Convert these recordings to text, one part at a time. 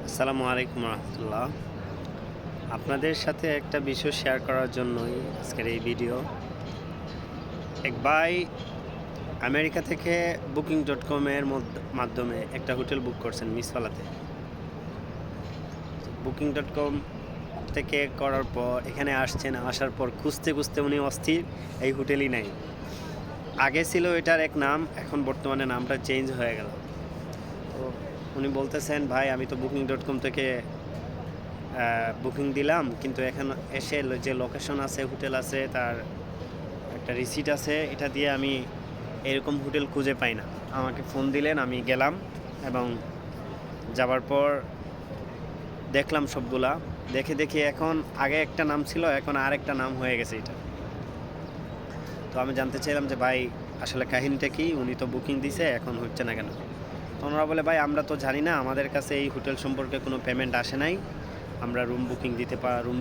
আসসালামু আলাইকুম রহমতুল্লাহ। আপনাদের সাথে একটা বিষয় শেয়ার করার জন্যই আজকের এই ভিডিও। এক ভাই আমেরিকা থেকে Booking.com-এর মাধ্যমে একটা হোটেল বুক করছেন মিসফালাতে। Booking.com থেকে করার পর এখানে আসছেন, আসার পর খুঁজতে খুঁজতে উনি অস্থির, এই হোটেলই নাই। আগে ছিল এটার এক নাম, এখন বর্তমানে নামটা চেঞ্জ হয়ে গেল। তো উনি বলতেছেন, ভাই আমি তো Booking.com থেকে বুকিং দিলাম, কিন্তু এখন এসে যে লোকেশন আছে, হোটেল আছে, তার একটা রিসিট আছে, এটা দিয়ে আমি এরকম হোটেল খুঁজে পাই না। আমাকে ফোন দিলেন, আমি গেলাম এবং যাবার পর দেখলাম সবগুলা। দেখে এখন আগে একটা নাম ছিল, এখন আরেকটা নাম হয়ে গেছে এটা। তো আমি জানতে চাইলাম যে ভাই আসলে কাহিনীটা কি, উনি তো বুকিং দিছে, এখন হচ্ছে না কেন? তো ওনারা বলে, ভাই আমরা তো জানি না, আমাদের কাছে এই হোটেল সম্পর্কে কোনো পেমেন্ট আসে নাই, আমরা রুম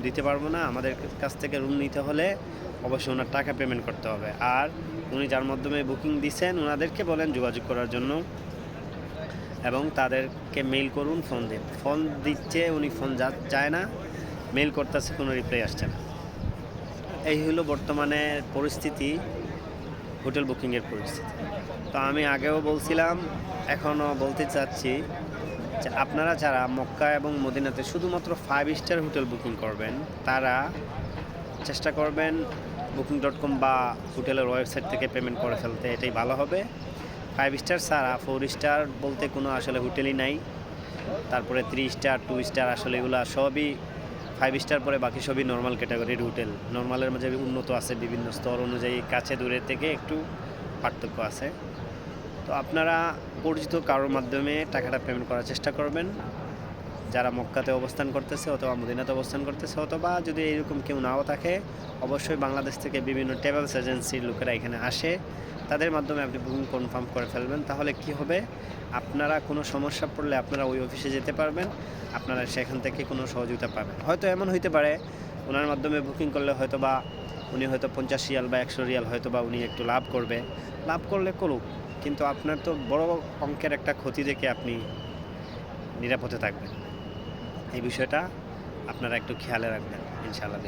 দিতে পারবো না। আমাদের কাছ থেকে রুম নিতে হলে অবশ্যই ওনার টাকা পেমেন্ট করতে হবে। আর উনি যার মাধ্যমে বুকিং দিচ্ছেন ওনাদেরকে বলেন যোগাযোগ করার জন্য এবং তাদেরকে মেইল করুন, ফোন দিন। ফোন দিচ্ছে উনি, ফোন যায় না, মেইল করতেছে, কোনো রিপ্লাই আসছে না। এই হলো বর্তমানে পরিস্থিতি, হোটেল বুকিংয়ের পরিস্থিতি। তো আমি আগেও বলছিলাম, এখনও বলতে চাচ্ছি যে আপনারা যারা মক্কা এবং মদিনাতে শুধুমাত্র 5 স্টার হোটেল বুকিং করবেন, তারা চেষ্টা করবেন Booking.com বা হোটেলের ওয়েবসাইট থেকে পেমেন্ট করে ফেলতে, এটাই ভালো হবে। 5 স্টার ছাড়া 4 স্টার বলতে কোনো আসলে হোটেলই নাই। তারপরে 3 স্টার, 2 স্টার, আসলে এগুলো সবই 5 স্টার পরে বাকি সবই নর্মাল ক্যাটাগরির হোটেল। নর্মালের মাঝে উন্নত আছে, বিভিন্ন স্তর অনুযায়ী কাছে দূরের থেকে একটু পার্থক্য আছে। তো আপনারা পরিচিত কারোর মাধ্যমে টাকাটা পেমেন্ট করার চেষ্টা করবেন, যারা মক্কাতে অবস্থান করতেছে অথবা মদিনাতে অবস্থান করতেছে, অথবা যদি এইরকম কেউ নাও থাকে, অবশ্যই বাংলাদেশ থেকে বিভিন্ন ট্রাভেলস এজেন্সির লোকেরা এখানে আসে, তাদের মাধ্যমে আপনি বুকিং কনফার্ম করে ফেলবেন। তাহলে কি হবে, আপনারা কোনো সমস্যা পড়লে আপনারা ওই অফিসে যেতে পারবেন, আপনারা সেখান থেকে কোনো সহযোগিতা পাবেন। হয়তো এমন হইতে পারে ওনার মাধ্যমে বুকিং করলে হয়তো বা উনি হয়তো 50 রিয়াল বা 100 রিয়াল হয়তো বা উনি একটু লাভ করবে, লাভ করলে করুক, কিন্তু আপনার তো বড় অঙ্কের একটা ক্ষতি দেখে আপনি নিরাপদে থাকবেন। এই বিষয়টা আপনারা একটু খেয়ালে রাখবেন ইনশাআল্লাহ।